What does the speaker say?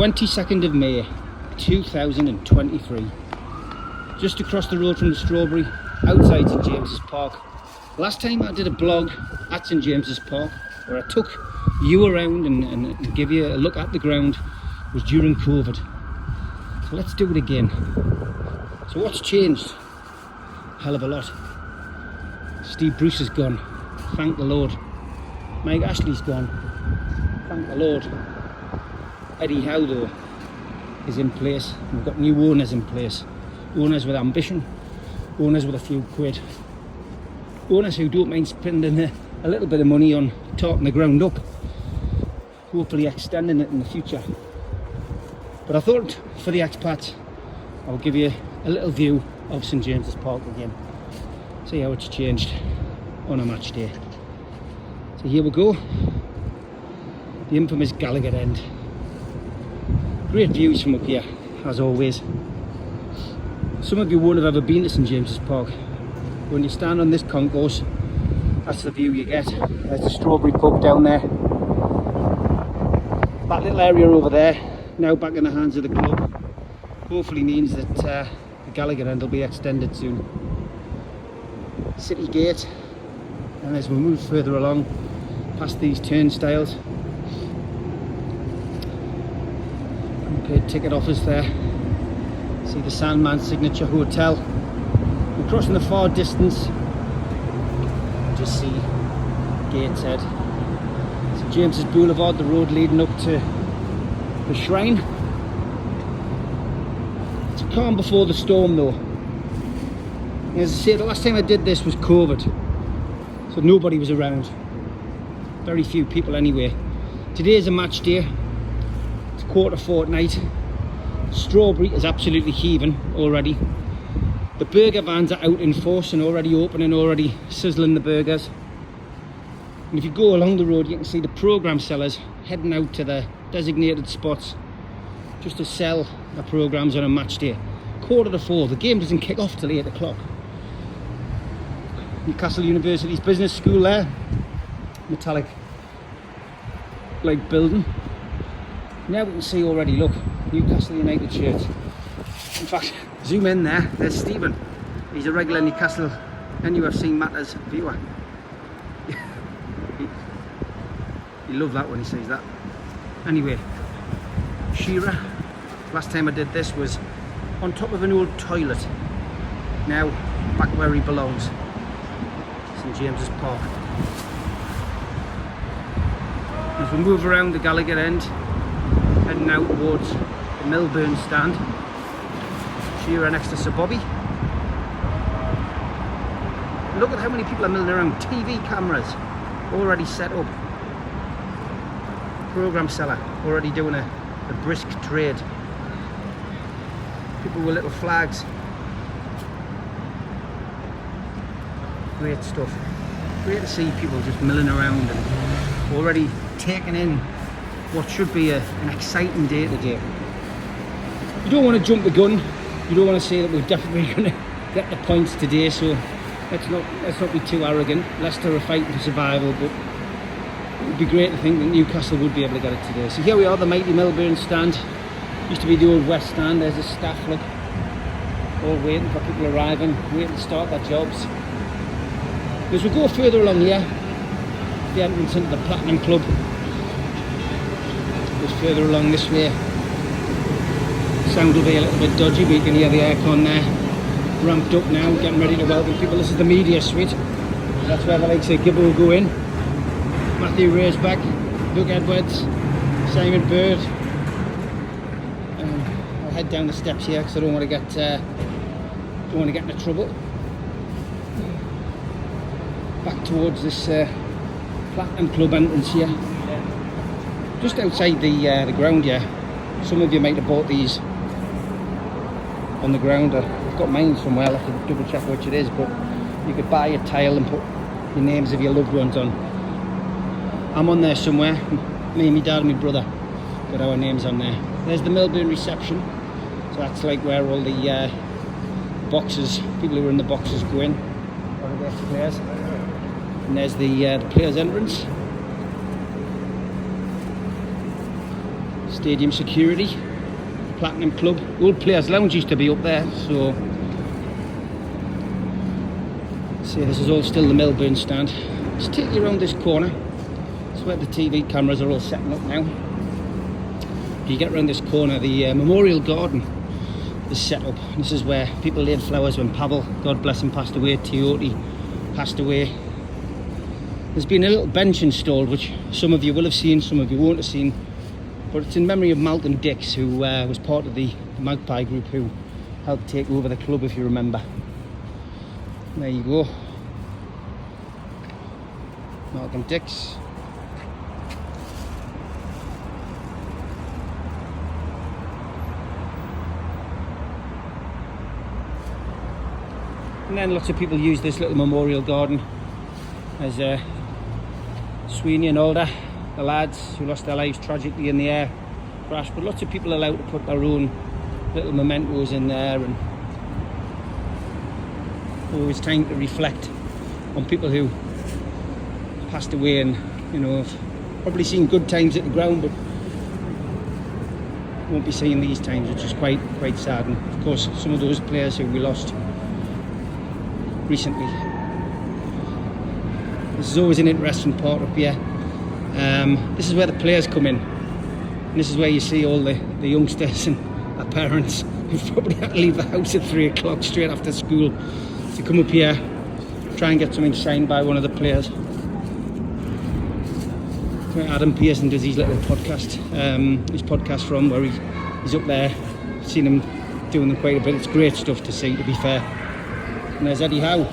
22nd of May 2023. Just across the road from the Strawberry, outside St James's Park. Last time I did a blog at St James's Park where I took you around and give you a look at the ground was during COVID. So let's do it again. So what's changed? Hell of a lot. Steve Bruce is gone, thank the Lord. Mike Ashley's gone, thank the Lord. Eddie Howe though is in place. We've got new owners in place. Owners with ambition, owners with a few quid. Owners who don't mind spending a little bit of money on talking the ground up. Hopefully extending it in the future. But I thought for the expats, I'll give you a little view of St James's Park again. See how it's changed on a match day. So here we go. The infamous Gallowgate end. Great views from up here, as always. Some of you won't have ever been to St James's Park. When you stand on this concourse, that's the view you get. There's the Strawberry pub down there. That little area over there, now back in the hands of the club. Hopefully means that the Gallowgate end will be extended soon. City Gate, and as we move further along past these turnstiles, prepaid ticket office there. See the Sandman Signature Hotel. We're crossing the far distance. Just see Gateshead. St James's Boulevard, the road leading up to the shrine. It's a calm before the storm though. As I say, the last time I did this was COVID, so nobody was around. Very few people anyway. Today is a match day. It's quarter fortnight. Strawberry is absolutely heaving already. The burger vans are out in force and already open and already sizzling the burgers. And if you go along the road, you can see the programme sellers heading out to the designated spots just to sell the programmes on a match day. 3:45, the game doesn't kick off till 8 o'clock. Newcastle University's business school there, metallic like building. Now we can see already, look, Newcastle United shirts. In fact, zoom in there, there's Stephen. He's a regular Newcastle NUFC Matters viewer. You love that when he says that. Anyway, Shearer, last time I did this was on top of an old toilet. Now, back where he belongs. St James's Park. As we move around the Gallowgate end, heading out towards the Milburn stand. Shearer next to Sir Bobby. Look at how many people are milling around. TV cameras already set up. Programme seller already doing a brisk trade. People with little flags. Great stuff. Great to see people just milling around and already taking in what should be an exciting day today. You don't want to jump the gun. You don't want to say that we're definitely going to get the points today, so let's not be too arrogant. Leicester are fighting for survival, but it would be great to think that Newcastle would be able to get it today. So here we are, the mighty Milburn stand. Used to be the old West stand. There's the staff, look, all waiting for people arriving, waiting to start their jobs. As we go further along here, the entrance into the Platinum Club goes further along this way. Sound will be a little bit dodgy, but you can hear the aircon there ramped up now, getting ready to welcome people. This is the media suite. That's where the likes of Gibbo will go in. Matthew Ray's back, Doug Edwards, Simon Bird. I'll head down the steps here because I don't want to get into trouble. Back towards this Platinum Club entrance here. Just outside the ground here. Some of you might have bought these on the ground. I've got mine somewhere, I'll have to double check which it is, but you could buy a tile and put the names of your loved ones on. I'm on there somewhere. Me, my dad and my brother got our names on there. There's the Milburn reception. So that's like where all the boxes, people who are in the boxes go in. There's the players. And there's the players' entrance. stadium security, Platinum Club. Old Players Lounge used to be up there, so this is all still the Milburn stand. Let's take you around this corner. This is where the TV cameras are all setting up now. If you get around this corner, the Memorial Garden is set up. This is where people laid flowers when Pavel, God bless him, passed away. Teoti passed away. There's been a little bench installed, which some of you will have seen, some of you won't have seen, but it's in memory of Malcolm Dix, who was part of the Magpie group who helped take over the club, if you remember. There you go, Malcolm Dix. And then lots of people use this little memorial garden as Sweeney and Alder, the lads who lost their lives tragically in the air crash, but lots of people are allowed to put their own little mementos in there, and always time to reflect on people who passed away, and you know, have probably seen good times at the ground but won't be seeing these times, which is quite sad. And of course some of those players who we lost recently. This is always an interesting part up here. This is where the players come in, and this is where you see all the youngsters and their parents who've probably had to leave the house at 3 o'clock straight after school to come up here, try and get something signed by one of the players. Where Adam Pearson does his little podcast, his podcast from, where he's up there. I've seen him doing them quite a bit. It's great stuff to see, to be fair. And there's Eddie Howe.